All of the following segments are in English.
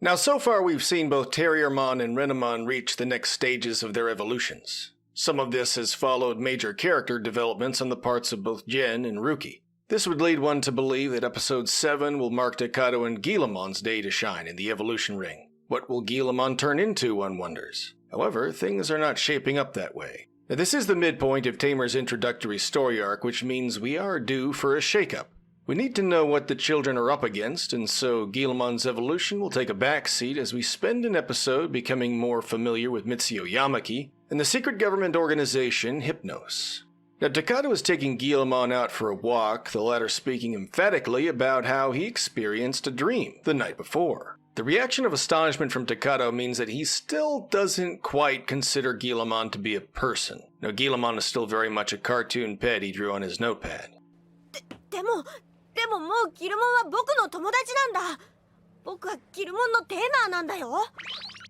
Now, so far we've seen both Terriermon and Renamon reach the next stages of their evolutions. Some of this has followed major character developments on the parts of both Gen and Ruki. This would lead one to believe that Episode 7 will mark Takato and Guillamon's day to shine in the evolution ring. What will Guillamon turn into, one wonders? However, things are not shaping up that way. Now, this is the midpoint of Tamer's introductory story arc, which means we are due for a shakeup. We need to know what the children are up against, and so Guillamon's evolution will take a backseat as we spend an episode becoming more familiar with Mitsuyo Yamaki and the secret government organization Hypnos. Now, Takato is taking Guillamon out for a walk, the latter speaking emphatically about how he experienced a dream the night before. The reaction of astonishment from Takato means that he still doesn't quite consider Guillamon to be a person. Now, Guillamon is still very much a cartoon pet he drew on his notepad. でももうギルモンは僕の友達なんだ。僕はギルモンのテーマーなんだよ。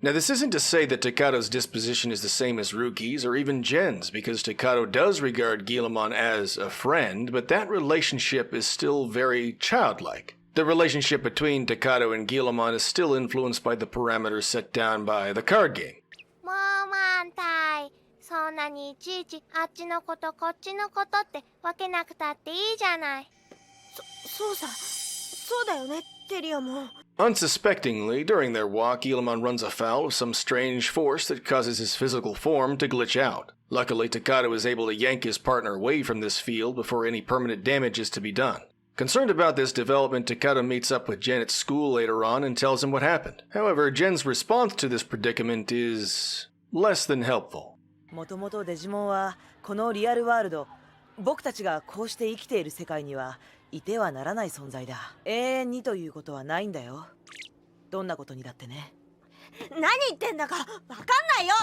Now, this isn't to say that Takato's disposition is the same as Ruki's or even Gen's, because Takato does regard Guillamon as a friend, but that relationship is still very childlike. The relationship between Takato and Guillamon is still influenced by the parameters set down by the card game. もう満タイ。そんなにいちいちあっちのことこっちのことって分けなくたっていいじゃない。そうさ。そうだよね、テリアも。Unsuspectingly, during their walk, Guillamon runs afoul of some strange force that causes his physical form to glitch out. Luckily, Takato is able to yank his partner away from this field before any permanent damage is to be done. Concerned about this development, Takato meets up with Gen at school later on and tells him what happened. However, Gen's response to this predicament is less than helpful. もともとデジモンはこのリアルワールド、僕たちがこうして生きている世界にはいてはならない存在だ。永遠にということはないんだよ。どんなことにだってね。何言ってんだかわかんないよ。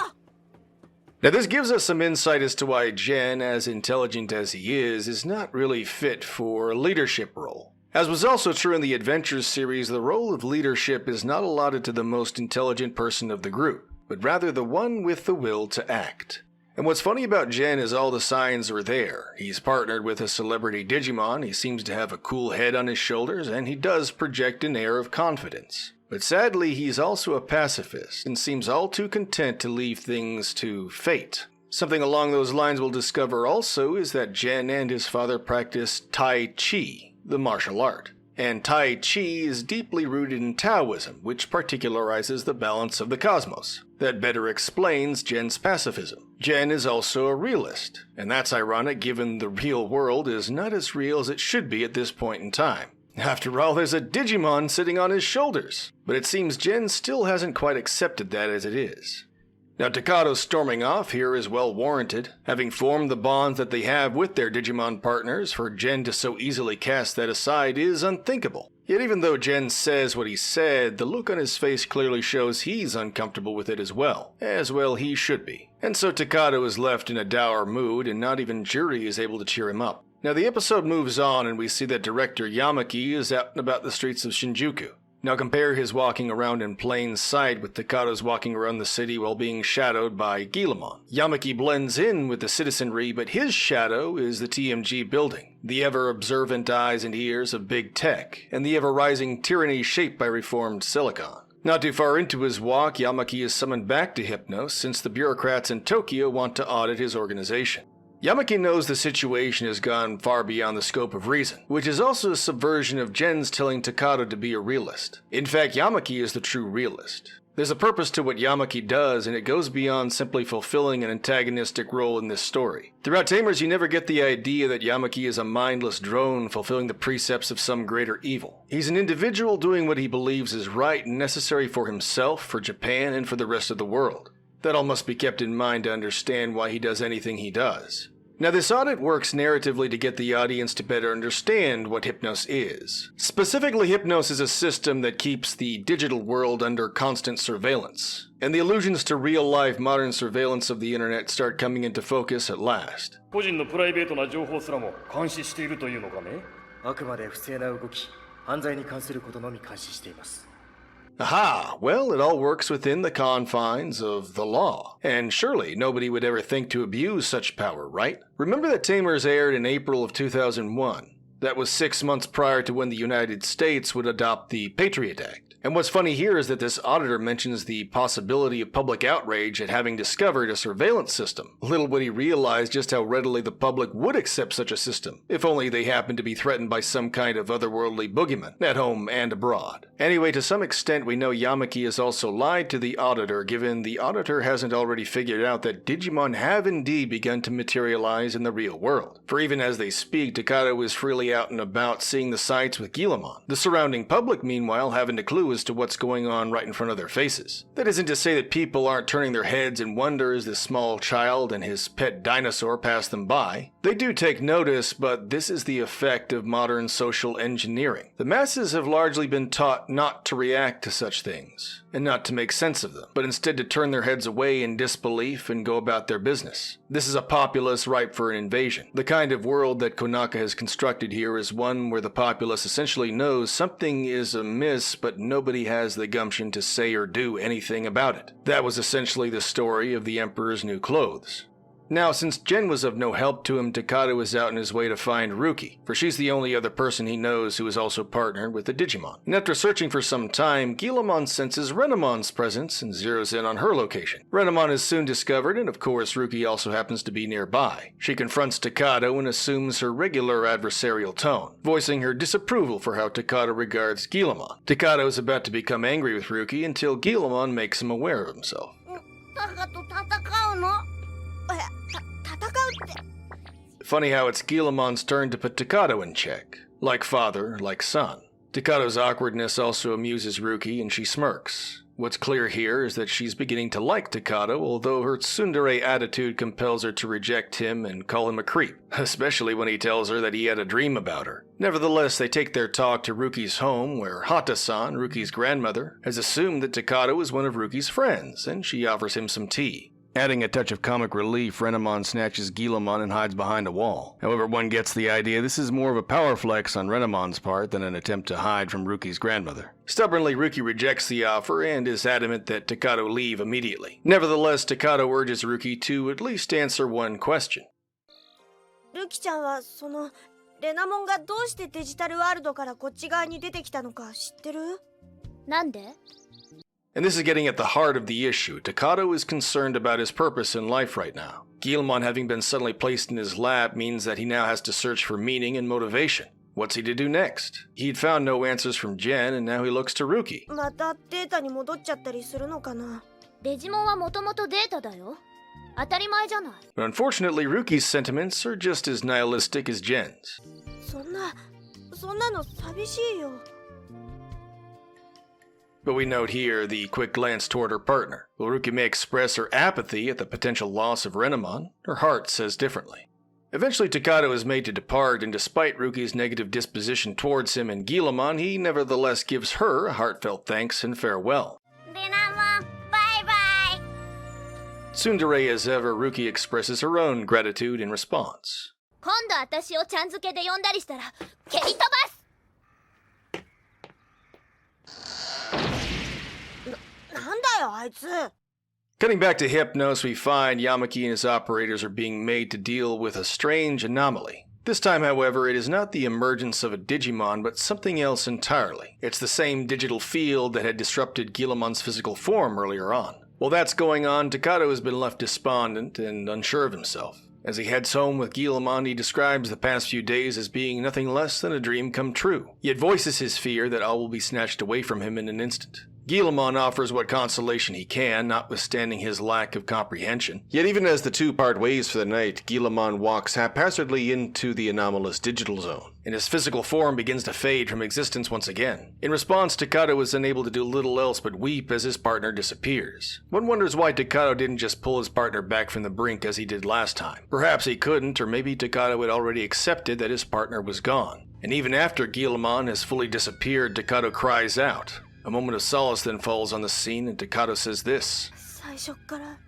Now, this gives us some insight as to why Gen, as intelligent as he is not really fit for a leadership role. As was also true in the Adventures series, the role of leadership is not allotted to the most intelligent person of the group, but rather the one with the will to act. And what's funny about Gen is all the signs are there. He's partnered with a celebrity Digimon, he seems to have a cool head on his shoulders, and he does project an air of confidence. But sadly, he's also a pacifist, and seems all too content to leave things to fate. Something along those lines we'll discover also is that Gen and his father practice Tai Chi, the martial art. And Tai Chi is deeply rooted in Taoism, which particularizes the balance of the cosmos. That better explains Gen's pacifism. Gen is also a realist, and that's ironic given the real world is not as real as it should be at this point in time. After all, there's a Digimon sitting on his shoulders, but it seems Gen still hasn't quite accepted that as it is. Now, Takato's storming off here is well warranted. Having formed the bonds that they have with their Digimon partners, for Gen to so easily cast that aside is unthinkable. Yet even though Gen says what he said, the look on his face clearly shows he's uncomfortable with it as well he should be. And so Takato is left in a dour mood, and not even Juri is able to cheer him up. Now, the episode moves on, and we see that director Yamaki is out and about the streets of Shinjuku. Now compare his walking around in plain sight with Takato's walking around the city while being shadowed by Guillamon. Yamaki blends in with the citizenry, but his shadow is the TMG building, the ever-observant eyes and ears of big tech, and the ever-rising tyranny shaped by reformed silicon. Not too far into his walk, Yamaki is summoned back to Hypnos since the bureaucrats in Tokyo want to audit his organization. Yamaki knows the situation has gone far beyond the scope of reason, which is also a subversion of Gen's telling Takato to be a realist. In fact, Yamaki is the true realist. There's a purpose to what Yamaki does, and it goes beyond simply fulfilling an antagonistic role in this story. Throughout Tamers, you never get the idea that Yamaki is a mindless drone fulfilling the precepts of some greater evil. He's an individual doing what he believes is right and necessary for himself, for Japan, and for the rest of the world. That all must be kept in mind to understand why he does anything he does. Now, this audit works narratively to get the audience to better understand what Hypnos is. Specifically, Hypnos is a system that keeps the digital world under constant surveillance, and the allusions to real-life modern surveillance of the internet start coming into focus at last. 個人のプライベートな情報すらも監視しているというのかね。あくまで不正な動き、犯罪に関することのみ監視しています。 Aha! Well, it all works within the confines of the law. And surely nobody would ever think to abuse such power, right? Remember that Tamers aired in April of 2001. That was 6 months prior to when the United States would adopt the Patriot Act. And what's funny here is that this auditor mentions the possibility of public outrage at having discovered a surveillance system. Little would he realize just how readily the public would accept such a system, if only they happened to be threatened by some kind of otherworldly boogeyman, at home and abroad. Anyway, to some extent we know Yamaki has also lied to the auditor, given the auditor hasn't already figured out that Digimon have indeed begun to materialize in the real world. For even as they speak, Takato is freely out and about seeing the sights with Guillemon. The surrounding public, meanwhile, haven't a clue as to what's going on right in front of their faces. That isn't to say that people aren't turning their heads in wonder as this small child and his pet dinosaur pass them by. They do take notice, but this is the effect of modern social engineering. The masses have largely been taught not to react to such things, and not to make sense of them, but instead to turn their heads away in disbelief and go about their business. This is a populace ripe for an invasion. The kind of world that Konaka has constructed here is one where the populace essentially knows something is amiss, but nobody has the gumption to say or do anything about it. That was essentially the story of the Emperor's New Clothes. Now, since Gen was of no help to him, Takato is out on his way to find Ruki, for she's the only other person he knows who is also partnered with the Digimon. And after searching for some time, Guillemon senses Renemon's presence and zeroes in on her location. Renemon is soon discovered, and of course Ruki also happens to be nearby. She confronts Takato and assumes her regular adversarial tone, voicing her disapproval for how Takato regards Guillemon. Takato is about to become angry with Ruki until Guillemon makes him aware of himself. タカと戦うの戦うって Funny how it's Guillemon's turn to put Takato in check. Like father, like son. Takato's awkwardness also amuses Ruki, and she smirks. What's clear here is that she's beginning to like Takato, although her tsundere attitude compels her to reject him and call him a creep, especially when he tells her that he had a dream about her. Nevertheless, they take their talk to Ruki's home, where Hata-san, Ruki's grandmother, has assumed that Takato is one of Ruki's friends, and she offers him some tea. Adding a touch of comic relief, Renemon snatches Guillemon and hides behind a wall. However, one gets the idea this is more of a power flex on Renemon's part than an attempt to hide from Ruki's grandmother. Stubbornly, Ruki rejects the offer and is adamant that Takato leave immediately. Nevertheless, Takato urges Ruki to at least answer one question. ルキちゃんはそのレナモンがどうしてデジタルワールドからこっち側に出てきたのか知ってる？なんで？ And this is getting at the heart of the issue. Takato is concerned about his purpose in life right now. Guillemon having been suddenly placed in his lap means that he now has to search for meaning and motivation. What's he to do next? He'd found no answers from Gen, and now he looks to Ruki. またデータに戻っちゃったりするのかな？デジモンはもともとデータだよ。当たり前じゃない。 But unfortunately, Ruki's sentiments are just as nihilistic as Gen's. そんなの寂しいよ。 But we note here the quick glance toward her partner. While Ruki may express her apathy at the potential loss of Renemon, her heart says differently. Eventually, Takato is made to depart, and despite Ruki's negative disposition towards him and Guillemon, he nevertheless gives her a heartfelt thanks and farewell. レナモン、バイバイ。 Tsundere as ever, Ruki expresses her own gratitude in response. 今度私をちゃん付けで呼んだりしたら蹴り飛ばす。なんだよあいつ。 Cutting back to Hypnos, we find Yamaki and his operators are being made to deal with a strange anomaly. This time, however, it is not the emergence of a Digimon, but something else entirely. It's the same digital field that had disrupted Guillemon's physical form earlier on. While that's going on, Takato has been left despondent and unsure of himself. As he heads home with Guillemon, he describes the past few days as being nothing less than a dream come true, yet voices his fear that all will be snatched away from him in an instant. Guillemon offers what consolation he can, notwithstanding his lack of comprehension. Yet even as the two part ways for the night, Guillemon walks haphazardly into the anomalous digital zone, and his physical form begins to fade from existence once again. In response, Takato is unable to do little else but weep as his partner disappears. One wonders why Takato didn't just pull his partner back from the brink as he did last time. Perhaps he couldn't, or maybe Takato had already accepted that his partner was gone. And even after Guillemon has fully disappeared, Takato cries out. A moment of solace then falls on the scene, and Takato says this. 最初から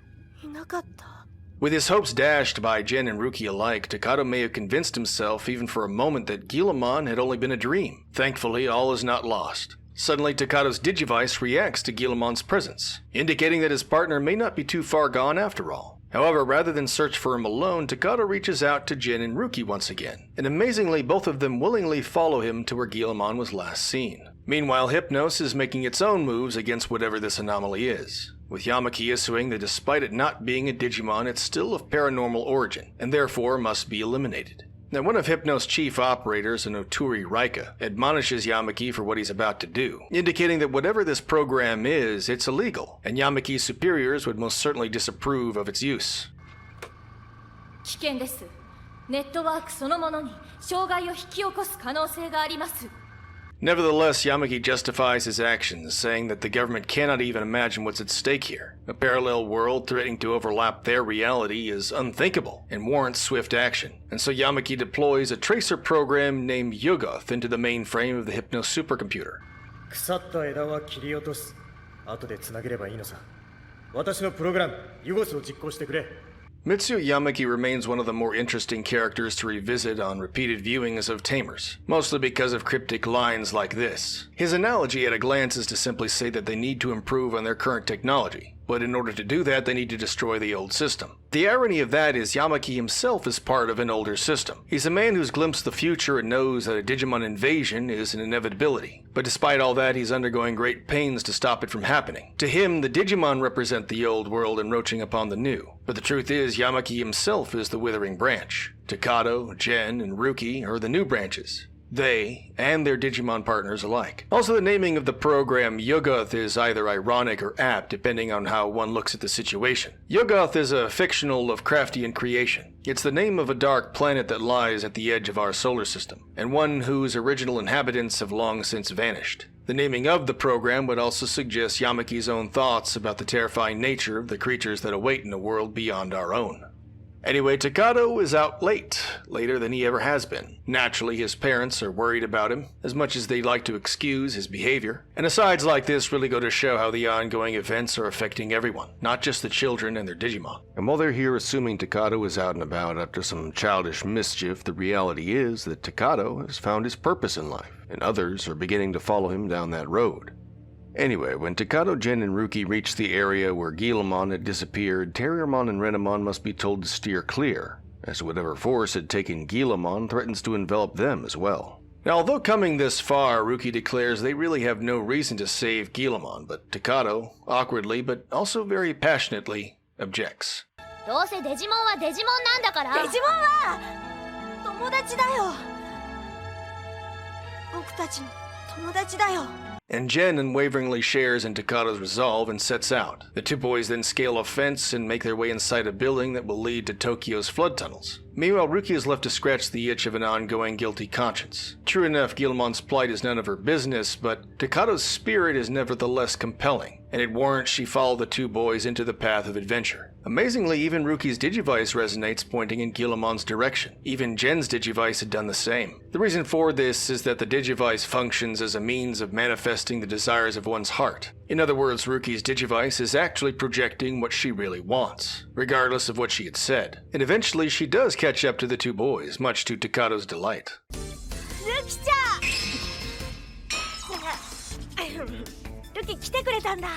いなかった。 With his hopes dashed by Gen and Ruki alike, Takato may have convinced himself even for a moment that Guillemon had only been a dream. Thankfully, all is not lost. Suddenly, Takato's Digivice reacts to Guillemon's presence, indicating that his partner may not be too far gone after all. However, rather than search for him alone, Takato reaches out to Jin and Ruki once again, and amazingly both of them willingly follow him to where Guillemon was last seen. Meanwhile, Hypnos is making its own moves against whatever this anomaly is, with Yamaki assuring that despite it not being a Digimon, it's still of paranormal origin, and therefore must be eliminated. Now, one of Hypnos' chief operators, Onoturi Raika, admonishes Yamaki for what he's about to do, indicating that whatever this program is, it's illegal, and Yamaki's superiors would most certainly disapprove of its use. 危険です。ネットワークそのものに障害を引き起こす可能性があります。 Nevertheless, Yamaki justifies his actions, saying that the government cannot even imagine what's at stake here. A parallel world threatening to overlap their reality is unthinkable and warrants swift action. And so Yamaki deploys a tracer program named Yugoth into the mainframe of the Hypnos supercomputer. 腐った枝は切り落とす。後で繋げればいいのさ。私のプログラム、ユゴスを実行してくれ。 Mitsuo Yamaki remains one of the more interesting characters to revisit on repeated viewings of Tamers, mostly because of cryptic lines like this. His analogy at a glance is to simply say that they need to improve on their current technology, but in order to do that they need to destroy the old system. The irony of that is Yamaki himself is part of an older system. He's a man who's glimpsed the future and knows that a Digimon invasion is an inevitability, but despite all that he's undergoing great pains to stop it from happening. To him, the Digimon represent the old world encroaching upon the new, but the truth is Yamaki himself is the withering branch. Takato, Gen, and Ruki are the new branches. They, and their Digimon partners alike. Also, the naming of the program Yugoth is either ironic or apt depending on how one looks at the situation. Yugoth is a fictional Lovecraftian creation. It's the name of a dark planet that lies at the edge of our solar system, and one whose original inhabitants have long since vanished. The naming of the program would also suggest Yamaki's own thoughts about the terrifying nature of the creatures that await in a world beyond our own. Anyway, Takato is out late, later than he ever has been. Naturally, his parents are worried about him, as much as they'd like to excuse his behavior. And asides like this really go to show how the ongoing events are affecting everyone, not just the children and their Digimon. And while they're here assuming Takato is out and about after some childish mischief, the reality is that Takato has found his purpose in life, and others are beginning to follow him down that road. Anyway, when Takato, Gen, and Ruki reach the area where Guillemon had disappeared, Terriermon and Renamon must be told to steer clear, as whatever force had taken Guillemon threatens to envelop them as well. Now, although coming this far, Ruki declares they really have no reason to save Guillemon, but Takato, awkwardly but also very passionately, objects. どうせデジモンはデジモンなんだから。デジモンは友達だよ。僕たちの友達だよ。 And Gen unwaveringly shares in Takato's resolve and sets out. The two boys then scale a fence and make their way inside a building that will lead to Tokyo's flood tunnels. Meanwhile, Ruki is left to scratch the itch of an ongoing guilty conscience. True enough, Guillemon's plight is none of her business, but Takato's spirit is nevertheless compelling, and it warrants she follow the two boys into the path of adventure. Amazingly, even Ruki's Digivice resonates, pointing in Guillemon's direction. Even Gen's Digivice had done the same. The reason for this is that the Digivice functions as a means of manifesting the desires of one's heart. In other words, Ruki's Digivice is actually projecting what she really wants, regardless of what she had said. And eventually she does catch up to the two boys, much to Takato's delight. ルキちゃんルキ来てくれたんだ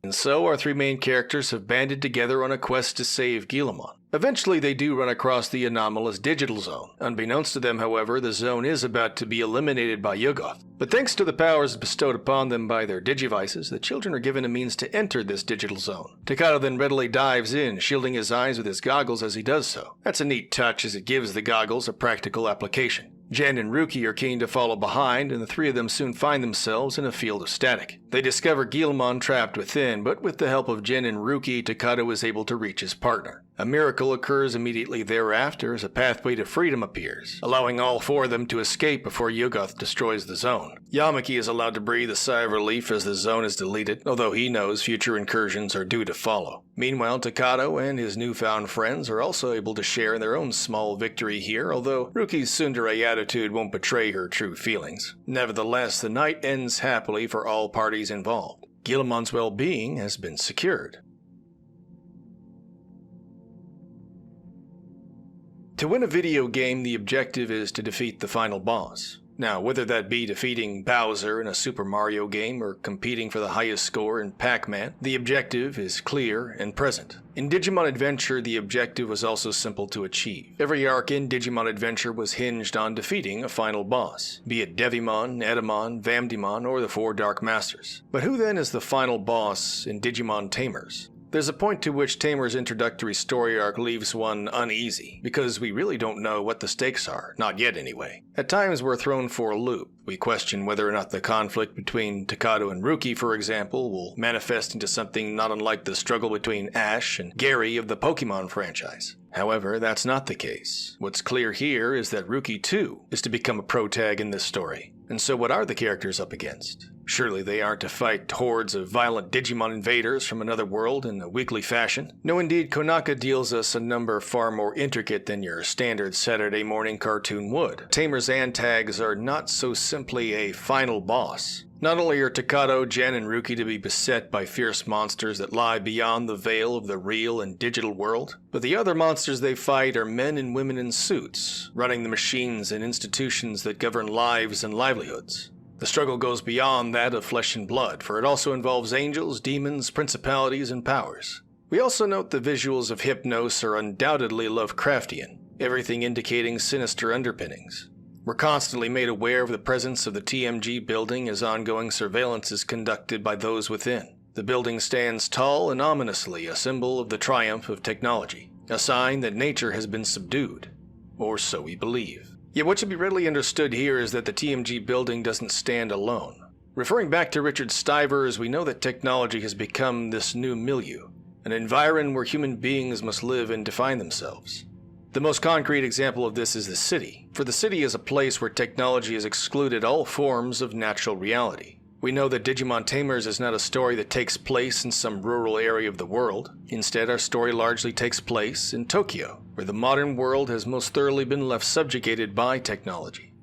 And so our three main characters have banded together on a quest to save Guillemon. Eventually they do run across the anomalous digital zone. Unbeknownst to them, however, the zone is about to be eliminated by Yugoth. But thanks to the powers bestowed upon them by their Digivices, the children are given a means to enter this digital zone. Takato then readily dives in, shielding his eyes with his goggles as he does so. That's a neat touch as it gives the goggles a practical application. Gen and Ruki are keen to follow behind, and the three of them soon find themselves in a field of static. They discover Guillemon trapped within, but with the help of Gen and Ruki, Takato is able to reach his partner. A miracle occurs immediately thereafter as a pathway to freedom appears, allowing all four of them to escape before Yugoth destroys the zone. Yamaki is allowed to breathe a sigh of relief as the zone is deleted, although he knows future incursions are due to follow. Meanwhile, Takato and his newfound friends are also able to share in their own small victory here, although Ruki's tsundere attitude won't betray her true feelings. Nevertheless, the night ends happily for all parties involved. Guillemon's well-being has been secured. To win a video game, the objective is to defeat the final boss. Now, whether that be defeating Bowser in a Super Mario game or competing for the highest score in Pac-Man, the objective is clear and present. In Digimon Adventure, the objective was also simple to achieve. Every arc in Digimon Adventure was hinged on defeating a final boss, be it Devimon, Edamon, Vamdemon, or the 4 Dark Masters. But who then is the final boss in Digimon Tamers? There's a point to which Tamers' introductory story arc leaves one uneasy, because we really don't know what the stakes are, not yet anyway. At times we're thrown for a loop. We question whether or not the conflict between Takato and Ruki, for example, will manifest into something not unlike the struggle between Ash and Gary of the Pokemon franchise. However, that's not the case. What's clear here is that Ruki, too, is to become a protag in this story. And so what are the characters up against? Surely they aren't to fight hordes of violent Digimon invaders from another world in a weekly fashion. No, indeed, Konaka deals us a number far more intricate than your standard Saturday morning cartoon would. Tamers and tags are not so simply a final boss. Not only are Takato, Gen, and Ruki to be beset by fierce monsters that lie beyond the veil of the real and digital world, but the other monsters they fight are men and women in suits, running the machines and institutions that govern lives and livelihoods. The struggle goes beyond that of flesh and blood, for it also involves angels, demons, principalities, and powers. We also note the visuals of Hypnos are undoubtedly Lovecraftian, everything indicating sinister underpinnings. We're constantly made aware of the presence of the TMG building as ongoing surveillance is conducted by those within. The building stands tall and ominously, a symbol of the triumph of technology, a sign that nature has been subdued. Or so we believe. Yet what should be readily understood here is that the TMG building doesn't stand alone. Referring back to Richard Stivers, we know that technology has become this new milieu, an environ where human beings must live and define themselves. The most concrete example of this is the city, for the city is a place where technology has excluded all forms of natural reality. We know that Digimon Tamers is not a story that takes place in some rural area of the world. Instead, our story largely takes place in Tokyo, where the modern world has most thoroughly been left subjugated by technology.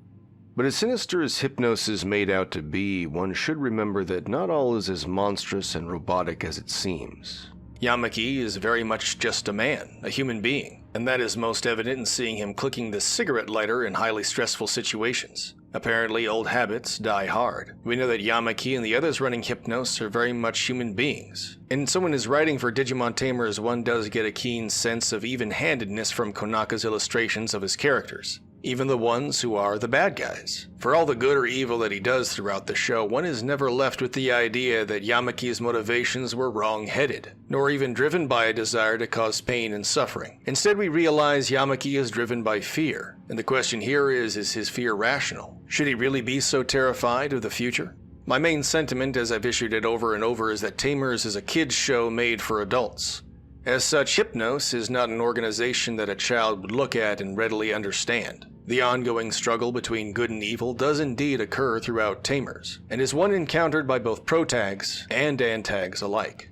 But as sinister as Hypnos is made out to be, one should remember that not all is as monstrous and robotic as it seems. Yamaki is very much just a man, a human being, and that is most evident in seeing him clicking the cigarette lighter in highly stressful situations. Apparently, old habits die hard. We know that Yamaki and the others running Hypnos are very much human beings. And so when is writing for Digimon Tamers, one does get a keen sense of even-handedness from Konaka's illustrations of his characters, even the ones who are the bad guys. For all the good or evil that he does throughout the show, one is never left with the idea that Yamaki's motivations were wrong-headed, nor even driven by a desire to cause pain and suffering. Instead, we realize Yamaki is driven by fear, and the question here is his fear rational? Should he really be so terrified of the future? My main sentiment, as I've issued it over and over, is that Tamers is a kids' show made for adults. As such, Hypnos is not an organization that a child would look at and readily understand. The ongoing struggle between good and evil does indeed occur throughout Tamers, and is one encountered by both protags and antags alike.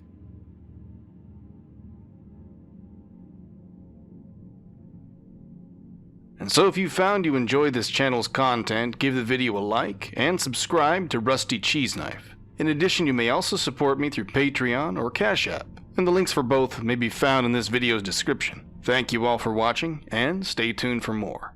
And so if you found you enjoyed this channel's content, give the video a like and subscribe to Rusty Cheese Knife. In addition, you may also support me through Patreon or Cash App, and the links for both may be found in this video's description. Thank you all for watching, and stay tuned for more.